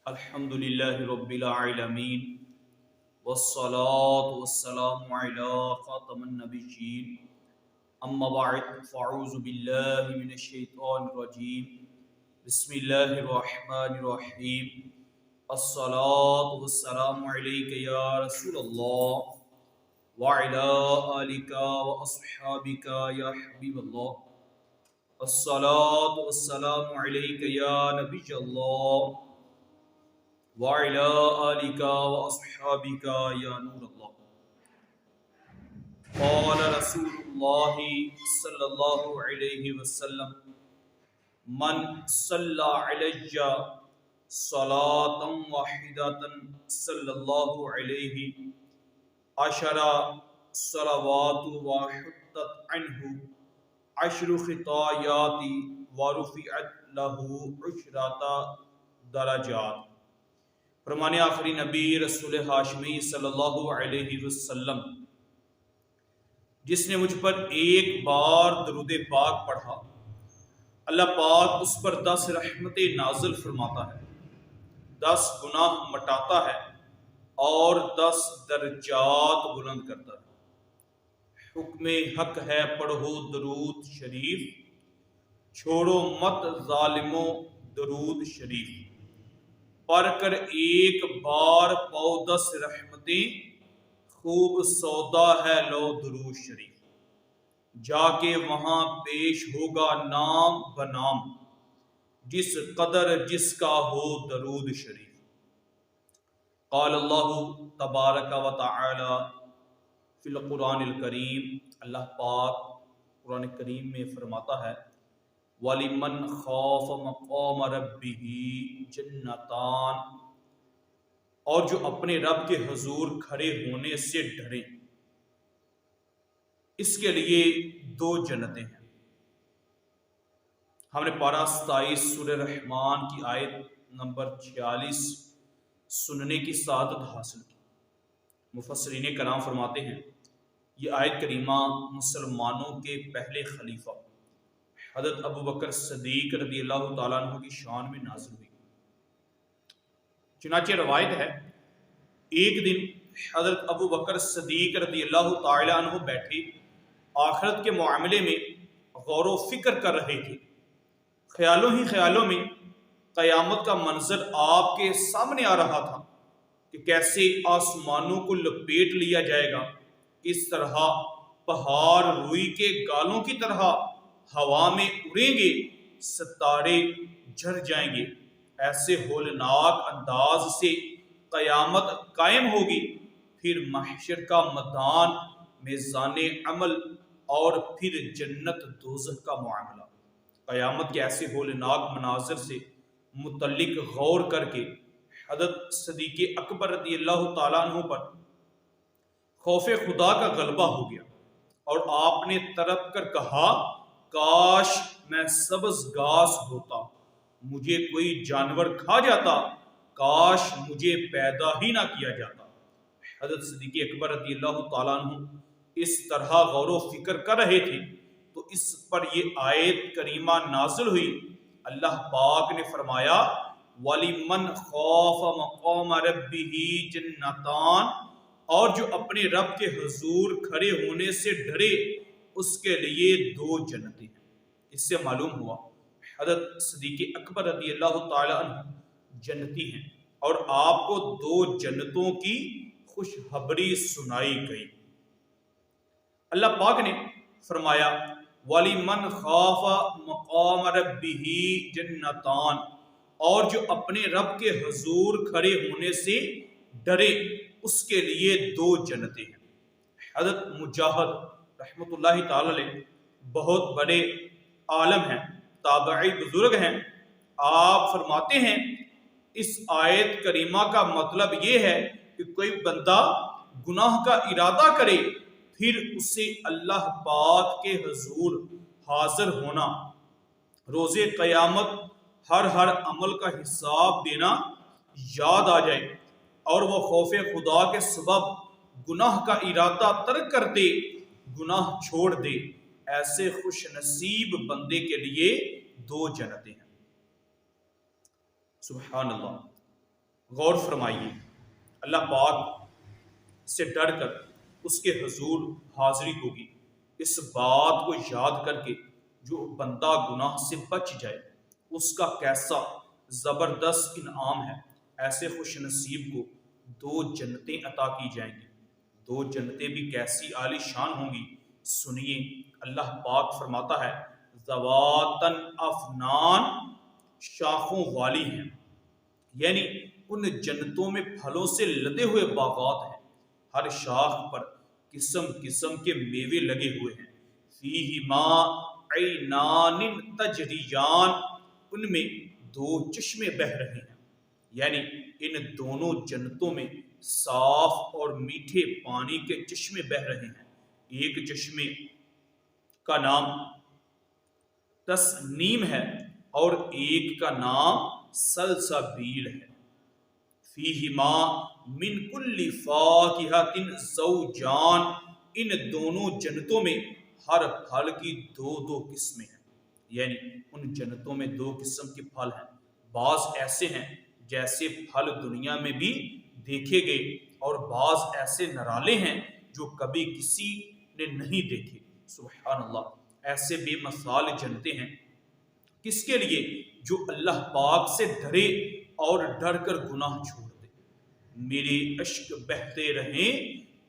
الحمد للہ رب العالمین والصلاة والسلام علی خاتم النبیین اما بعد فاعوذ باللہ من الشیطان الرجیم بسم اللہ الرحمن الرحیم الصلاة والسلام علیک یا رسول اللہ وعلی آلک واصحابک یا حبیب اللہ الصلاة والسلام علیک یا نبی اللہ وَعَلَىٰ آلِكَ وَأَصْحَابِكَ يَا نُورَ اللَّهِ قَالَ رسول اللہ صلی اللہ علیہ وسلم من صلی علیہ صلاة واحدة صلی اللہ علیہ عشر صلوات وحطت عنہ عشر خطایات ورفعت له عشرة درجات۔ فرمان آخری نبی رسول ہاشمی صلی اللہ علیہ وسلم جس نے مجھ پر ایک بار درود پاک پڑھا، اللہ پاک اس پر 10 رحمتیں نازل فرماتا ہے، 10 گناہ مٹاتا ہے اور 10 درجات بلند کرتا ہے۔ حکم حق ہے پڑھو درود شریف، چھوڑو مت ظالمو درود شریف، پڑھ کر ایک بار پاؤ 10 رحمتیں، خوب سودا ہے لو درود شریف، جا کے وہاں پیش ہوگا نام بنام، جس قدر جس کا ہو درود شریف۔ قال اللہ تبارک و تعالی فی القرآن الکریم، اللہ پاک قرآن کریم میں فرماتا ہے وَلِمَنْ خَافَ مَقَامَ رَبِّهِ جَنَّتَانِ، اور جو اپنے رب کے حضور کھڑے ہونے سے ڈرے اس کے لیے 2 جنتیں ہیں۔ ہم نے پارہ 27 سورہ رحمان کی آیت نمبر 46 سننے کی سعادت حاصل کی۔ مفسرین کرام فرماتے ہیں یہ آیت کریمہ مسلمانوں کے پہلے خلیفہ حضرت ابو بکر صدیق رضی اللہ تعالیٰ عنہ کی شان میں نازل ہوئی۔ چنانچہ روایت ہے ایک دن حضرت ابو بکر صدیق رضی اللہ تعالیٰ عنہ بیٹھے آخرت کے معاملے میں غور و فکر کر رہے تھے۔ خیالوں ہی خیالوں میں قیامت کا منظر آپ کے سامنے آ رہا تھا کہ کیسے آسمانوں کو لپیٹ لیا جائے گا، کس طرح پہاڑ روئی کے گالوں کی طرح ہوا میں اڑیں گے، ستارے جھڑ جائیں گے، ایسے ہولناک انداز سے قیامت قائم ہوگی۔ پھر محشر کا میدان، میزان عمل، اور پھر جنت دوزخ کا معاملہ۔ قیامت کے ایسے ہولناک مناظر سے متعلق غور کر کے حضرت صدیق اکبر رضی اللہ تعالیٰ عنہ پر خوف خدا کا غلبہ ہو گیا اور آپ نے تڑپ کر کہا کاش میں سبز گھاس ہوتا، مجھے کوئی جانور کھا جاتا، کاش مجھے پیدا ہی نہ کیا جاتا۔ حضرت صدیق اکبر رضی اللہ تعالیٰ عنہ اس طرح غور و فکر کر رہے تھے تو اس پر یہ آیت کریمہ نازل ہوئی۔ اللہ پاک نے فرمایا وَلِمَنْ خَافَ مَقَامَ رَبِّهِ جَنَّتَانِ، اور جو اپنے رب کے حضور کھڑے ہونے سے ڈرے اس کے لیے 2 جنتیں ہیں۔ اس سے معلوم ہوا حضرت صدیق اکبر رضی اللہ تعالی عنہ جنتی ہیں اور آپ کو 2 جنتوں کی خوشخبری سنائی گئی۔ اللہ پاک نے فرمایا وَلِمَنْ خَافَ مَقَامَ رَبِّهِ جَنَّتَانِ، اور جو اپنے رب کے حضور کھڑے ہونے سے ڈرے اس کے لیے 2 جنتیں ہیں۔ حضرت مجاہد رحمۃ اللہ تعالی علیہ بہت بڑے عالم ہیں، تابعی بزرگ ہیں، آپ فرماتے ہیں اس آیت کریمہ کا مطلب یہ ہے کہ کوئی بندہ گناہ کا ارادہ کرے پھر اسے اللہ پاک کے حضور حاضر ہونا، روز قیامت ہر عمل کا حساب دینا یاد آ جائے اور وہ خوف خدا کے سبب گناہ کا ارادہ ترک کر دے، گناہ چھوڑ دے، ایسے خوش نصیب بندے کے لیے 2 جنتیں ہیں۔ سبحان اللہ۔ غور فرمائیے، اللہ پاک سے ڈر کر اس کے حضور حاضری ہوگی۔ اس بات کو یاد کر کے جو بندہ گناہ سے بچ جائے اس کا کیسا زبردست انعام ہے۔ ایسے خوش نصیب کو 2 جنتیں عطا کی جائیں گی۔ 2 جنتیں بھی کیسی عالی شان ہوں گی، سنیے، اللہ پاک فرماتا ہے ذواتن افنان، شاخوں والی ہیں، یعنی ان جنتوں میں پھلوں سے لدے ہوئے باغات ہیں، ہر شاخ پر قسم قسم کے میوے لگے ہوئے ہیں۔ فیہما عینان تجریان، ان میں 2 چشمے بہہ رہے ہیں، یعنی ان دونوں جنتوں میں صاف اور میٹھے پانی کے چشمے بہہ رہے ہیں۔ ایک چشمے کا نام تسنیم ہے اور ایک کا نام سلسبیل ہے۔ فیہما من کل فاکہۃ زوجان، ان دونوں جنتوں میں ہر پھل کی 2 قسمیں ہیں، یعنی ان جنتوں میں 2 قسم کے پھل ہیں۔ بعض ایسے ہیں جیسے پھل دنیا میں بھی دیکھے گئے، اور بعض ایسے نرالے ہیں جو کبھی کسی نے نہیں دیکھے۔ سبحان اللہ، ایسے بے مثال جنتیں ہیں۔ کس کے لیے؟ جو اللہ پاک سے ڈرے اور ڈر کر گناہ چھوڑ دے۔ میرے اشک بہتے رہیں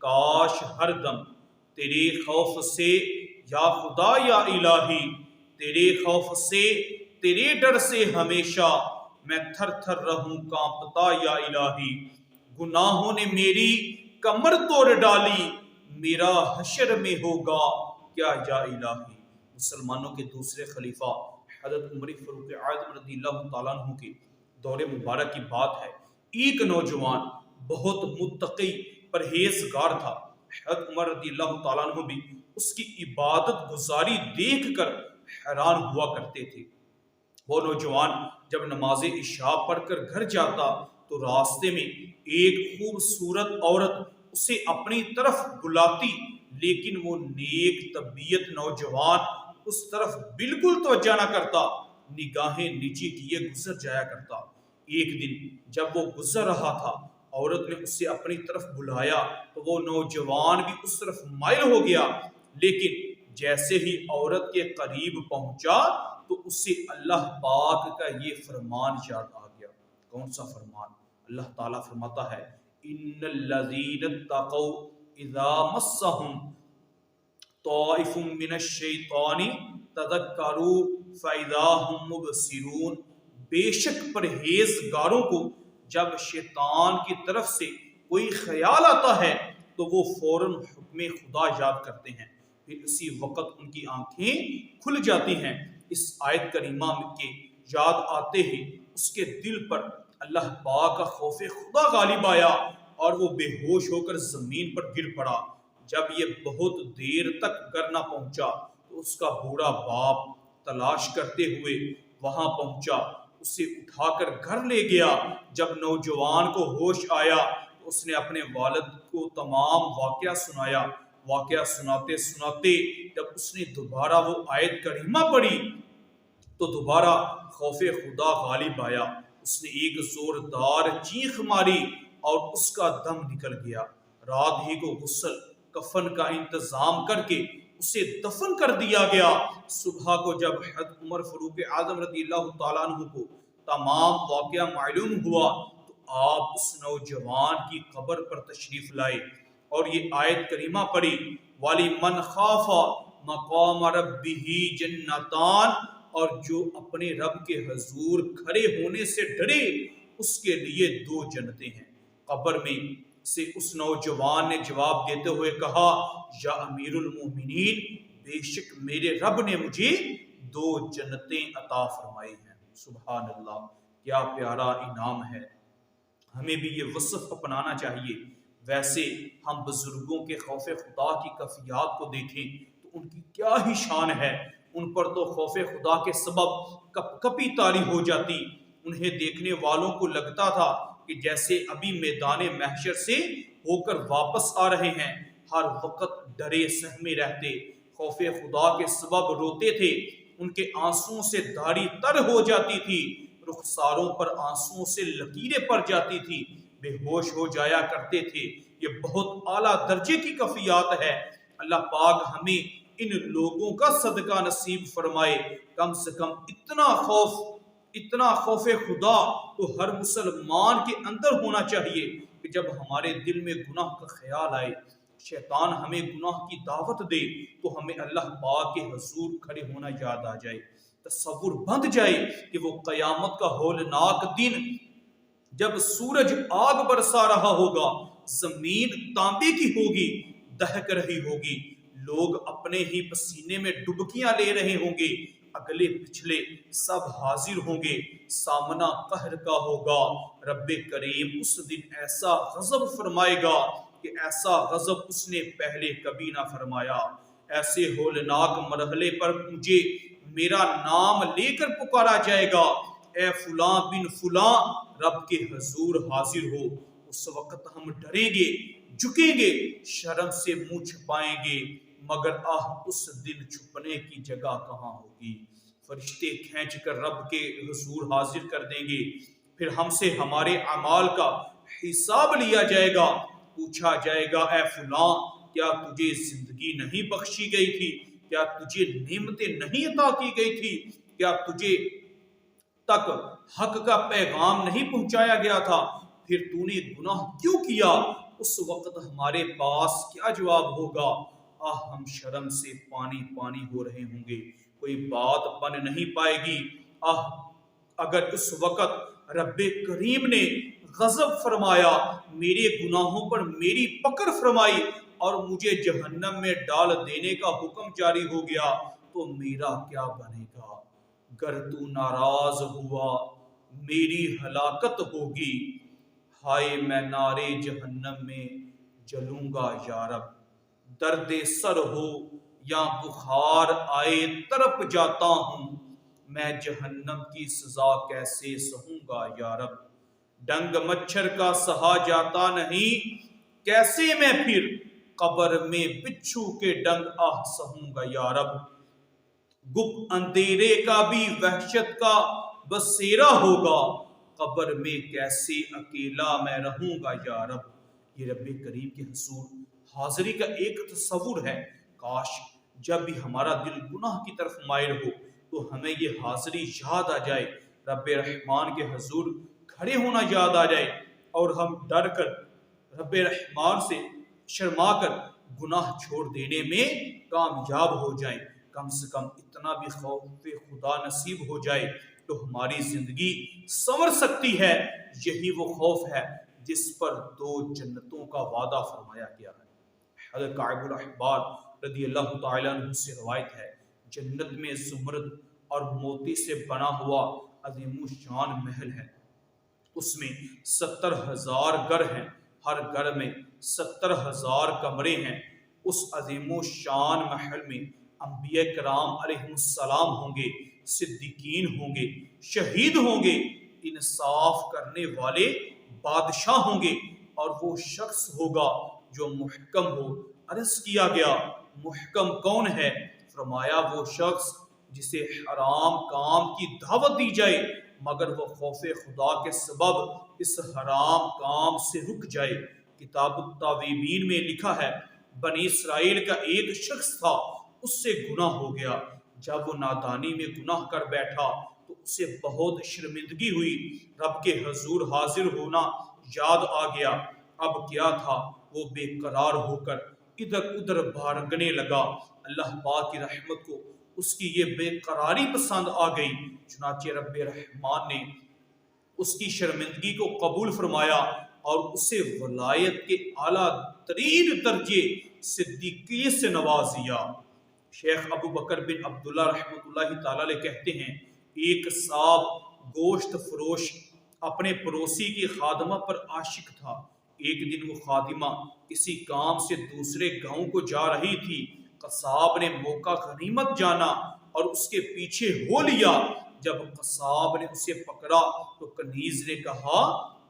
کاش ہر دم تیرے خوف سے یا خدا یا الہی، تیرے خوف سے تیرے ڈر سے ہمیشہ میں تھر تھر رہوں کانپتا یا الہی۔ گناہوں نے میری کمر توڑ ڈالی، میرا حشر میں ہوگا کیا یا الہی۔ مسلمانوں کے دوسرے خلیفہ حضرت عمر فاروق اعظم رضی اللہ تعالیٰ عنہ کے دور مبارک کی بات ہے۔ ایک نوجوان بہت متقی پرہیزگار تھا۔ حضرت عمر رضی اللہ تعالیٰ عنہ بھی اس کی عبادت گزاری دیکھ کر حیران ہوا کرتے تھے۔ وہ نوجوان جب نماز عشاء پڑھ کر گھر جاتا تو راستے میں ایک خوبصورت عورت اسے اپنی طرف بلاتی، لیکن وہ نیک طبیعت نوجوان اس طرف بالکل توجہ نہ کرتا، نگاہیں نیچے کیے گزر جایا کرتا۔ ایک دن جب وہ گزر رہا تھا، عورت نے اسے اپنی طرف بلایا تو وہ نوجوان بھی اس طرف مائل ہو گیا، لیکن جیسے ہی عورت کے قریب پہنچا تو اسے اللہ پاک کا یہ فرمان یاد آ گیا۔ کون سا فرمان؟ اللہ تعالیٰ فرماتا ہے ان الذین اتقوا اذا مسهم طائف من الشیطان تذکروا فاذا هم مبصرون، بے شک پرہیزگاروں کو جب شیطان کی طرف سے کوئی خیال آتا ہے تو وہ فوراً حکم خدا یاد کرتے ہیں، پھر اسی وقت ان کی آنکھیں کھل جاتی ہیں۔ اس آیت کریمہ کے یاد آتے ہی اس کے دل پر اللہ پاک کا خوف خدا غالب آیا اور وہ بے ہوش ہو کر زمین پر گر پڑا۔ جب یہ بہت دیر تک گھر نہ پہنچا تو اس کا بوڑھا باپ تلاش کرتے ہوئے وہاں پہنچا، اسے اٹھا کر گھر لے گیا۔ جب نوجوان کو ہوش آیا تو اس نے اپنے والد کو تمام واقعہ سنایا۔ واقعہ سناتے سناتے جب اس نے دوبارہ وہ آیت کریمہ پڑھی تو دوبارہ خوف خدا غالب آیا۔ اس نے ایک زوردار چیخ ماری اور اس کا دم نکل گیا۔ رات ہی کو غسل کفن کا انتظام کر کے اسے دفن کر دیا گیا۔ صبح کو جب حضرت عمر فاروق اعظم رضی اللہ تعالیٰ عنہ کو تمام واقعہ معلوم ہوا تو آپ اس نوجوان کی قبر پر تشریف لائے اور یہ آیت کریمہ پڑھی وَلِمَنْ خَافَ مَقَامَ رَبِّهِ جَنَّتَانِ، اور جو اپنے رب کے حضور کھڑے ہونے سے ڈرے اس کے لیے 2 جنتیں ہیں۔ قبر میں سے اس نوجوان نے جواب دیتے ہوئے کہا یا امیر المومنین، بے شک میرے رب نے مجھے 2 جنتیں عطا فرمائی ہیں۔ سبحان اللہ، کیا پیارا انعام ہے۔ ہمیں بھی یہ وصف اپنانا چاہیے۔ ویسے ہم بزرگوں کے خوف خدا کی کیفیات کو دیکھیں تو ان کی کیا ہی شان ہے۔ ان پر تو خوف خدا کے سبب کپ کپی طاری ہو جاتی۔ انہیں دیکھنے والوں کو لگتا تھا کہ جیسے ابھی میدان محشر سے ہو کر واپس آ رہے ہیں۔ ہر وقت ڈرے سہمے رہتے، خوف خدا کے سبب روتے تھے، ان کے آنسوؤں سے داڑھی تر ہو جاتی تھی۔ رخساروں پر آنسوؤں سے لکیریں پڑ جاتی تھی، بے ہوش ہو جایا کرتے تھے۔ یہ بہت اعلیٰ درجے کی کیفیات ہے۔ اللہ پاک ہمیں ان لوگوں کا صدقہ نصیب فرمائے۔ کم سے کم اتنا خوف خدا تو ہر مسلمان کے اندر ہونا چاہیے کہ جب ہمارے دل میں گناہ کا خیال آئے، شیطان ہمیں گناہ کی دعوت دے، تو ہمیں اللہ پاک کے حضور کھڑے ہونا یاد آ جائے، تصور بند جائے کہ وہ قیامت کا ہولناک دن جب سورج آگ برسا رہا ہوگا، زمین تانبے کی ہوگی، دہک رہی ہوگی، لوگ اپنے ہی پسینے میں ڈبکیاں لے رہے ہوں گے، اگلے پچھلے سب حاضر ہوں گے، سامنا قہر کا ہوگا۔ رب کریم اس دن ایسا غضب فرمائے گا کہ ایسا غضب اس نے پہلے کبھی نہ فرمایا۔ ایسے ہولناک مرحلے پر مجھے میرا نام لے کر پکارا جائے گا، اے فلاں بن فلاں، رب کے حضور حاضر ہو۔ اس وقت ہم ڈریں گے، جھکیں گے، شرم سے منہ چھپائیں گے، مگر اس دن چھپنے کی جگہ کہاں ہوگی؟ فرشتے کھینچ کر رب کے حضور حاضر کر دیں گے، پھر ہم سے ہمارے اعمال کا حساب لیا جائے گا، پوچھا جائے گا، اے فلاں، کیا تجھے زندگی نہیں بخشی گئی تھی؟ کیا تجھے نعمتیں نہیں عطا کی گئی تھی؟ کیا تجھے تک حق کا پیغام نہیں پہنچایا گیا تھا؟ پھر تو نے گناہ کیوں کیا؟ اس وقت ہمارے پاس کیا جواب ہوگا؟ ہم شرم سے پانی پانی ہو رہے ہوں گے، کوئی بات بن نہیں پائے گی۔ اگر اس وقت رب کریم نے غضب فرمایا، میرے گناہوں پر میری پکڑ فرمائی اور مجھے جہنم میں ڈال دینے کا حکم جاری ہو گیا، تو میرا کیا بنے گا؟ گر تو ناراض ہوا، میری ہلاکت ہوگی، ہائے میں نارے جہنم میں جلوں گا یا رب۔ درد سر ہو یا بخار آئے تڑپ جاتا ہوں، میں جہنم کی سزا کیسے سہوں گا یا رب۔ ڈنگ مچھر کا سہا جاتا نہیں، کیسے میں پھر قبر میں بچھو کے ڈنگ سہوں گا یا رب۔ گپ اندھیرے کا بھی وحشت کا بسیرا ہوگا، قبر میں کیسے اکیلا میں رہوں گا یا رب۔ یہ رب کریم کے حضور حاضری کا ایک تصور ہے۔ کاش جب بھی ہمارا دل گناہ کی طرف مائل ہو تو ہمیں یہ حاضری یاد آ جائے، رب رحمان کے حضور کھڑے ہونا یاد آ جائے، اور ہم ڈر کر رب رحمان سے شرما کر گناہ چھوڑ دینے میں کامیاب ہو جائیں۔ کم سے کم اتنا بھی خوف خدا نصیب ہو جائے تو ہماری زندگی سنور سکتی ہے۔ یہی وہ خوف ہے جس پر 2 جنتوں کا وعدہ فرمایا گیا ہے۔ حضرت کعب الاحبار رضی اللہ تعالیٰ عنہ سے روایت ہے، جنت میں زمرد اور موتی سے بنا ہوا عظیم الشان محل ہے، اس میں 70,000 گھر ہیں، ہر گھر میں 70,000 کمرے ہیں۔ اس عظیم الشان محل میں انبیاء کرام علیہ السلام ہوں گے، صدیقین ہوں گے، شہید ہوں گے، انصاف کرنے والے بادشاہ ہوں گے، اور وہ شخص ہوگا جو محکم ہو۔ عرض کیا گیا، محکم کون ہے؟ فرمایا وہ شخص جسے حرام کام کی دعوت دی جائے مگر وہ خوف خدا کے سبب اس حرام کام سے رک جائے۔ کتاب التابعین میں لکھا ہے، بنی اسرائیل کا ایک شخص تھا، اس سے گناہ ہو گیا، جب وہ نادانی میں گناہ کر بیٹھا تو اسے بہت شرمندگی ہوئی، رب کے حضور حاضر ہونا یاد آ گیا۔ اب کیا تھا، وہ بے قرار ہو کر ادھر ادھر بھاگنے لگا۔ اللہ پاک کی رحمت کو اس کی یہ بے قراری پسند آ گئی، چنانچہ رب رحمان نے اس کی شرمندگی کو قبول فرمایا اور اسے ولایت کے اعلیٰ ترین درجے صدیقیت سے نواز دیا۔ شیخ ابو بکر بن عبداللہ رحمۃ اللہ تعالی علیہ کہتے ہیں، ایک صاحب گوشت فروش اپنے پڑوسی کی خادمہ پر عاشق تھا۔ ایک دن وہ خادمہ کسی کام سے دوسرے گاؤں کو جا رہی تھی، قصاب نے موقع غنیمت جانا اور اس کے پیچھے ہو لیا۔ جب قصاب نے اسے پکڑا تو کنیز نے کہا،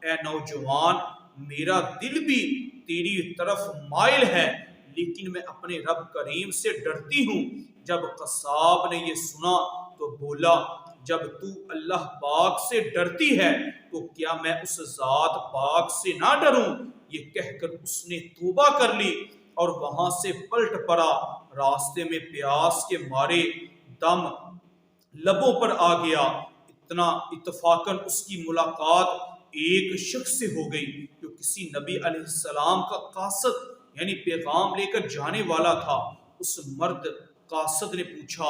اے نوجوان، میرا دل بھی تیری طرف مائل ہے، لیکن میں اپنے رب کریم سے ڈرتی ہوں۔ جب قصاب نے یہ سنا تو بولا، جب تو اللہ پاک سے ڈرتی ہے تو کیا میں اس ذات پاک سے نہ ڈروں؟ یہ کہہ کر اس نے توبہ کر لی اور وہاں سے پلٹ پڑا۔ راستے میں پیاس کے مارے دم لبوں پر آ گیا۔ اتنا اتفاقاً اس کی ملاقات ایک شخص سے ہو گئی جو کسی نبی علیہ السلام کا قاصد یعنی پیغام لے کر جانے والا تھا۔ اس مرد قاصد نے پوچھا،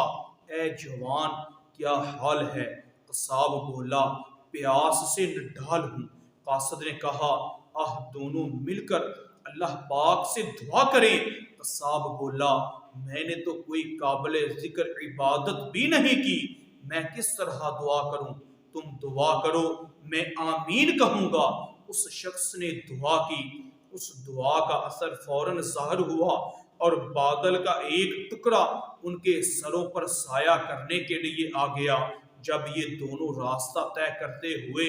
اے جوان کیا حال ہے؟ قصاب بولا، پیاس سے نڈھال ہوں۔ قاصد نے کہا، دونوں مل کر اللہ پاک سے دعا کریں۔ قصاب بولا، میں نے تو کوئی قابل ذکر عبادت بھی نہیں کی، میں کس طرح دعا کروں؟ تم دعا کرو، میں آمین کہوں گا۔ اس شخص نے دعا کی۔ اس دعا کا اثر فوراً ظاہر ہوا اور بادل کا ایک ٹکڑا ان کے سروں پر سایہ کرنے کے لیے آ گیا۔ جب یہ دونوں راستہ طے کرتے ہوئے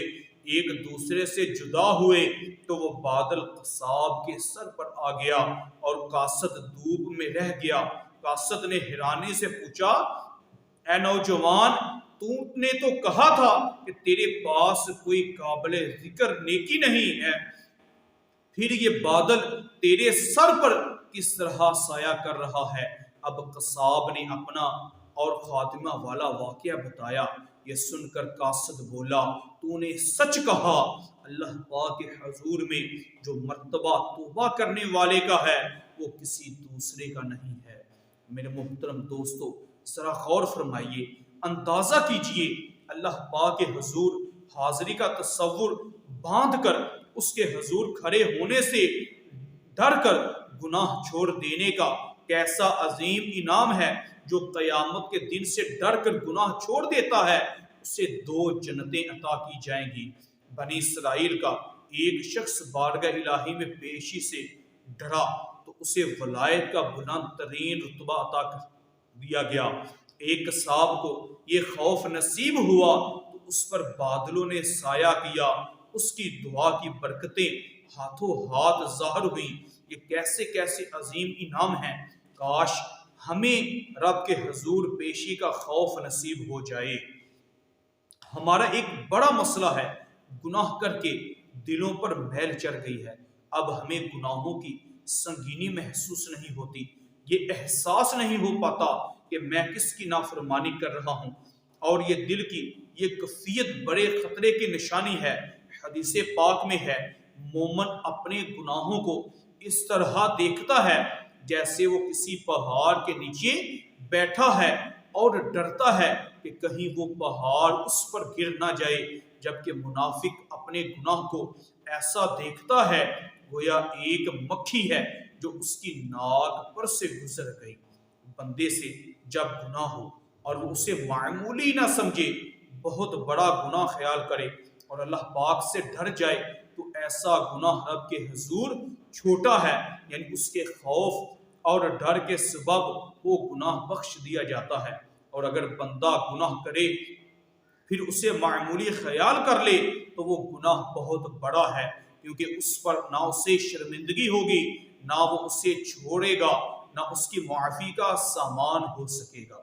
ایک دوسرے سے جدا ہوئے تو وہ بادل قصاب کے سر پر آ گیا اور قاصد دھوپ میں رہ گیا۔ قاصد نے حیرانی سے پوچھا، اے نوجوان، تو نے تو کہا تھا کہ تیرے پاس کوئی قابل ذکر نیکی نہیں ہے، پھر یہ بادل تیرے سر پر کس طرح سایہ کر رہا ہے؟ اب قصاب نے اپنا اور خاتمہ والا واقعہ بتایا۔ یہ سن کر قاصد بولا، تو نے سچ کہا، اللہ پاک کے حضور میں جو مرتبہ توبہ کرنے والے کا ہے وہ کسی دوسرے کا نہیں ہے۔ میرے محترم دوستو، ذرا غور فرمائیے، اندازہ کیجئے، اللہ پاک کے حضور حاضری کا تصور باندھ کر اس کے حضور کھڑے ہونے سے ڈر کر گناہ چھوڑ دینے کا کیسا عظیم انعام ہے۔ جو قیامت کے دن سے ڈر کر گناہ چھوڑ دیتا ہے اسے 2 جنتیں عطا کی جائیں گی۔ بنی اسرائیل کا ایک شخص بارگاہ الہی میں پیشی سے ڈرا تو اسے ولایت کا بلند ترین رتبہ عطا دیا گیا۔ ایک قصاب کو یہ خوف نصیب ہوا تو اس پر بادلوں نے سایہ کیا۔ اس کی دعا کی برکتیں ہاتھوں ہاتھ ظاہر ہوئیں۔ یہ کیسے کیسے عظیم انعام ہیں۔ کاش ہمیں رب کے حضور پیشی کا خوف نصیب ہو جائے۔ ہمارا ایک بڑا مسئلہ ہے، گناہ کر کے دلوں پر میل چڑھ گئی ہے۔ اب ہمیں گناہوں کی سنگینی محسوس نہیں ہوتی، یہ احساس نہیں ہو پاتا کہ میں کس کی نافرمانی کر رہا ہوں، اور یہ دل کی یہ کیفیت بڑے خطرے کی نشانی ہے۔ حدیث پاک میں ہے، مومن اپنے گناہوں کو اس طرح دیکھتا ہے جیسے وہ کسی پہاڑ کے نیچے بیٹھا ہے اور ڈرتا ہے کہ کہیں وہ پہاڑ اس پر گر نہ جائے، جبکہ منافق اپنے گناہ کو ایسا دیکھتا ہے گویا ایک مکھی ہے جو اس کی ناک پر سے گزر گئی۔ بندے سے جب گناہ ہو اور وہ اسے معمولی نہ سمجھے، بہت بڑا گناہ خیال کرے اور اللہ پاک سے ڈر جائے تو ایسا گناہ رب کے حضور چھوٹا ہے، یعنی اس کے خوف اور ڈر کے سبب وہ گناہ بخش دیا جاتا ہے۔ اور اگر بندہ گناہ کرے پھر اسے معمولی خیال کر لے تو وہ گناہ بہت بڑا ہے، کیونکہ اس پر نہ اسے شرمندگی ہوگی، نہ وہ اسے چھوڑے گا، نہ اس کی معافی کا سامان ہو سکے گا۔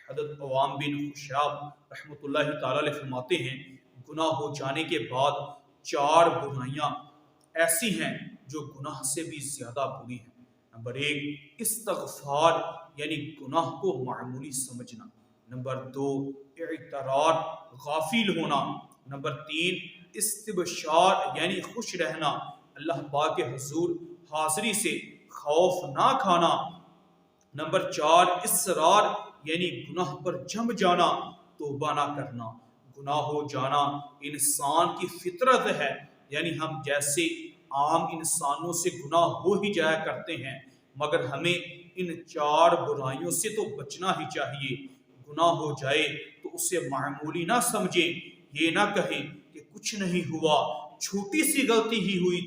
حضرت عوام بن خشاب رحمۃ اللہ تعالی علیہ فرماتے ہیں، گناہ ہو جانے کے بعد 4 برائیاں ایسی ہیں جو گناہ سے بھی زیادہ بری ہیں۔ نمبر 1 استغفار، یعنی گناہ کو معمولی سمجھنا۔ نمبر 2 اعتراض، غافل ہونا۔ نمبر 3 استبشار، یعنی خوش رہنا، اللہ پاک کے حضور حاضری سے خوف نہ کھانا۔ نمبر 4 اصرار، یعنی گناہ پر جم جانا، توبہ نہ کرنا۔ گناہ ہو جانا انسان کی فطرت ہے، یعنی ہم جیسے عام انسانوں سے گناہ ہو ہی جایا کرتے ہیں، مگر ہمیں ان 4 برائیوں سے تو بچنا ہی چاہیے۔ گناہ ہو جائے تو اسے معمولی نہ سمجھیں، یہ نہ کہیں کہ کچھ نہیں ہوا، چھوٹی سی غلطی ہی ہوئی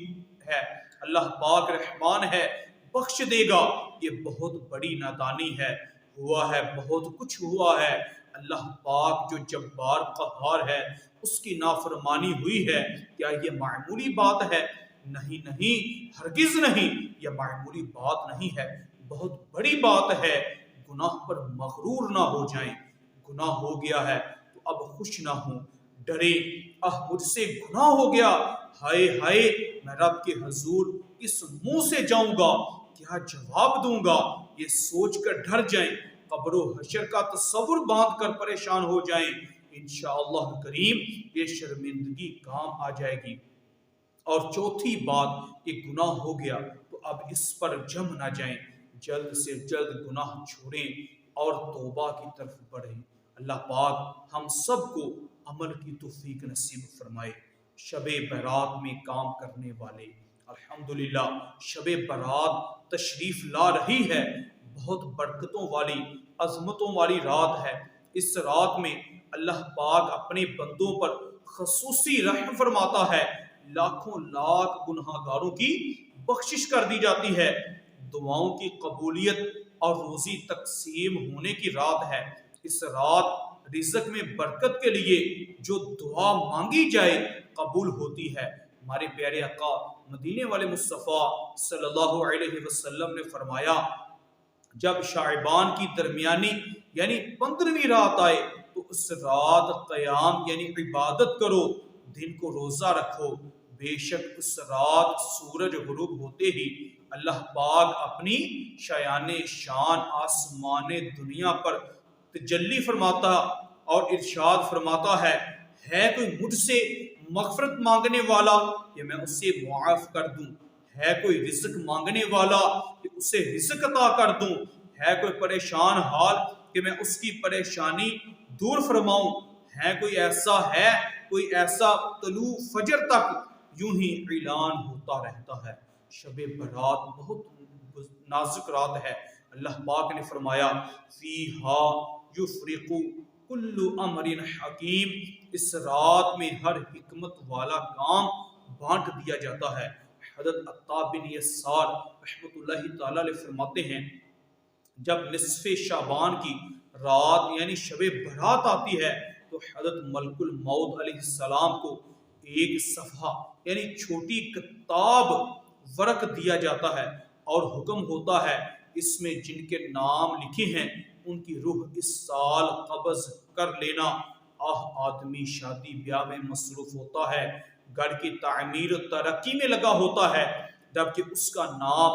ہے، اللہ پاک رحمان ہے، بخش دے گا۔ یہ بہت بڑی نادانی ہے۔ ہوا ہے بہت کچھ ہوا ہے، اللہ پاک جو جبار قہار ہے اس کی نافرمانی ہوئی ہے، کیا یہ معمولی بات ہے؟ نہیں نہیں، ہرگز نہیں، یہ معمولی بات نہیں ہے، بہت بڑی بات ہے۔ گناہ پر مغرور نہ ہو جائیں۔ گناہ ہو گیا ہے تو اب خوش نہ ہوں، ڈرے مجھ سے گناہ ہو گیا، ہائے ہائے میں رب کے حضور اس منہ سے جاؤں گا، کیا جواب دوں گا، یہ سوچ کر ڈر جائیں، قبر و حشر کا تصور باندھ کر پریشان ہو جائیں، انشاءاللہ کریم یہ شرمندگی کام آ جائے گی۔ اور چوتھی بات، یہ گناہ ہو گیا تو اب اس پر جم نہ جائیں، جلد سے جلد گناہ چھوڑیں اور توبہ کی طرف بڑھیں۔ اللہ پاک ہم سب کو عمل کی توفیق نصیب فرمائے۔ شب برات میں کام کرنے والے، الحمدللہ شب برات تشریف لا رہی ہے، بہت برکتوں والی عظمتوں والی رات ہے۔ اس رات میں اللہ پاک اپنے بندوں پر خصوصی رحم فرماتا ہے، لاکھوں لاکھ گناہ گاروں کی بخشش کر دی جاتی ہے، دعاؤں کی قبولیت اور روزی تقسیم ہونے کی رات ہے۔ اس رات رزق میں برکت کے لیے جو دعا مانگی جائے قبول ہوتی ہے۔ ہمارے پیارے آقا مدینے والے مصطفیٰ صلی اللہ علیہ وسلم نے فرمایا، جب شعبان کی درمیانی یعنی 15ویں رات آئے تو اس رات قیام یعنی عبادت کرو، دن کو روزہ رکھو، بے شک اس رات سورج غروب ہوتے ہی اللہ پاک اپنی شایان شان آسمان دنیا پر تجلی فرماتا اور ارشاد فرماتا ہے کوئی مجھ سے مغفرت مانگنے والا کہ میں اسے معاف کر دوں، ہے کوئی رزق مانگنے والا کہ اسے رزق عطا کر دوں، ہے کوئی پریشان حال کہ میں اس کی پریشانی دور فرماؤں، کوئی ایسا طلوع فجر تک یوں ہی اعلان ہوتا رہتا ہے۔ شب برات بہت نازک رات ہے۔ اللہ پاک نے فرمایا فیہا یفرق کل امر حکیم، اس رات میں ہر حکمت والا کام بانٹ دیا جاتا ہے۔ حضرت عطا بن یسار رحمۃ اللہ تعالی علیہ فرماتے ہیں، جب نصف شعبان کی رات یعنی شب برات آتی ہے تو حضرت ملک الموت علیہ السلام کو ایک صفحہ یعنی چھوٹی کتاب ورق دیا جاتا ہے اور حکم ہوتا ہے اس میں جن کے نام لکھے ہیں ان کی روح اس سال قبض کر لینا۔ آدمی شادی بیاہ میں مصروف ہوتا ہے، گھر کی تعمیر و ترقی میں لگا ہوتا ہے، جبکہ اس کا نام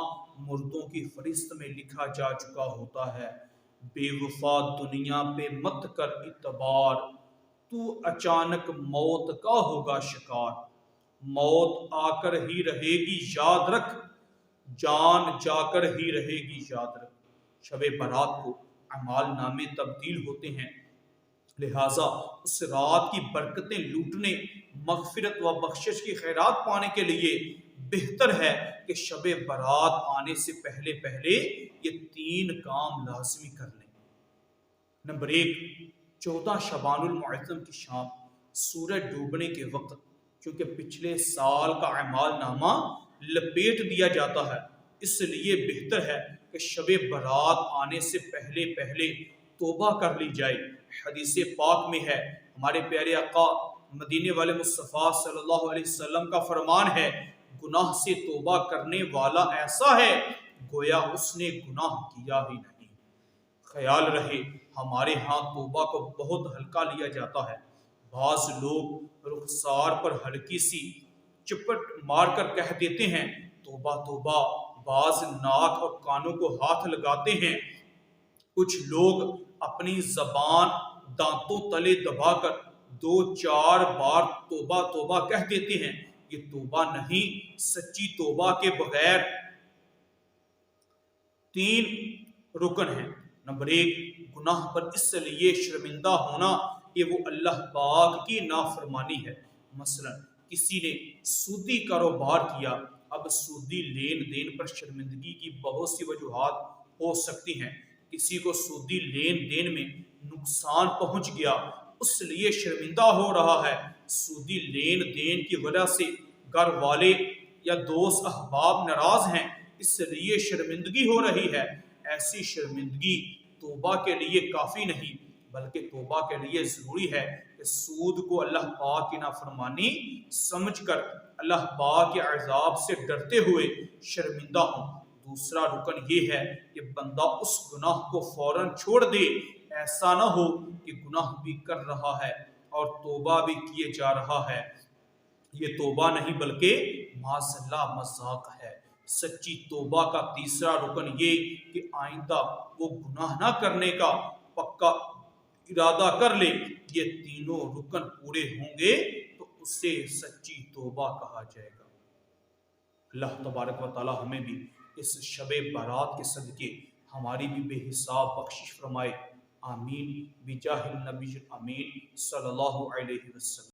مردوں کی فہرست میں لکھا جا چکا ہوتا ہے۔ بے وفا دنیا پہ مت کر اعتبار، تو اچانک موت کا ہوگا شکار، موت آ کر ہی رہے گی یاد رکھ، جان جا کر ہی رہے گی یاد رکھ۔ شب برات کو اعمال نامے تبدیل ہوتے ہیں، لہٰذا اس رات کی برکتیں لوٹنے، مغفرت و بخشش کی خیرات پانے کے لیے بہتر ہے کہ شب برات آنے سے پہلے یہ 3 کام لازمی کر لیں۔ نمبر 1، 14 شعبان المعظم کی شام سورج ڈوبنے کے وقت کیونکہ پچھلے سال کا اعمال نامہ لپیٹ دیا جاتا ہے، اس لیے بہتر ہے کہ شب برات آنے سے پہلے توبہ کر لی جائے۔ حدیث پاک میں ہے، ہمارے پیارے آقا مدینے والے مصطفیٰ صلی اللہ علیہ وسلم کا فرمان ہے، گناہ سے توبہ کرنے والا ایسا ہے گویا اس نے گناہ کیا ہی نہیں۔ خیال رہے ہمارے ہاں توبہ کو بہت ہلکا لیا جاتا ہے، بعض لوگ رخسار پر ہلکی سی چپٹ مار کر کہہ دیتے ہیں توبہ توبہ، بعض ناک اور کانوں کو ہاتھ لگاتے ہیں، کچھ لوگ اپنی زبان دانتوں تلے دبا کر 2-4 بار توبہ توبہ کہہ دیتے ہیں، یہ توبہ نہیں، سچی توبہ کے بغیر 3 رکن ہیں۔ نمبر 1، گناہ پر اس لیے شرمندہ ہونا کہ وہ اللہ پاک کی نافرمانی ہے۔ مثلا کسی نے سودی کاروبار کیا، اب سودی لین دین پر شرمندگی کی بہت سی وجوہات ہو سکتی ہیں۔ کسی کو سودی لین دین میں نقصان پہنچ گیا، اس لیے شرمندہ ہو رہا ہے۔ سودی لین دین کی وجہ سے گھر والے یا دوست احباب ناراض ہیں، اس لیے شرمندگی ہو رہی ہے۔ ایسی شرمندگی توبہ کے لیے کافی نہیں، بلکہ توبہ کے لیے ضروری ہے کہ سود کو اللہ پاک کی نافرمانی سمجھ کر اللہ پاک کے عذاب سے ڈرتے ہوئے شرمندہ ہوں۔ دوسرا رکن یہ ہے کہ بندہ اس گناہ کو فوراً چھوڑ دے، ایسا نہ ہو کہ گناہ بھی کر رہا ہے اور توبہ بھی کیے جا رہا ہے، یہ توبہ نہیں بلکہ معاذ اللہ مذاق ہے۔ سچی توبہ کا تیسرا رکن یہ کہ آئندہ وہ گناہ نہ کرنے کا پکا ارادہ کر لے۔ یہ تینوں رکن پورے ہوں گے تو اسے سچی توبہ کہا جائے گا۔ اللہ تبارک و تعالی ہمیں بھی اس شب برات کے صدقے ہماری بھی بے حساب بخشش فرمائے، آمین بجاہ النبی الامین صلی اللہ علیہ وسلم۔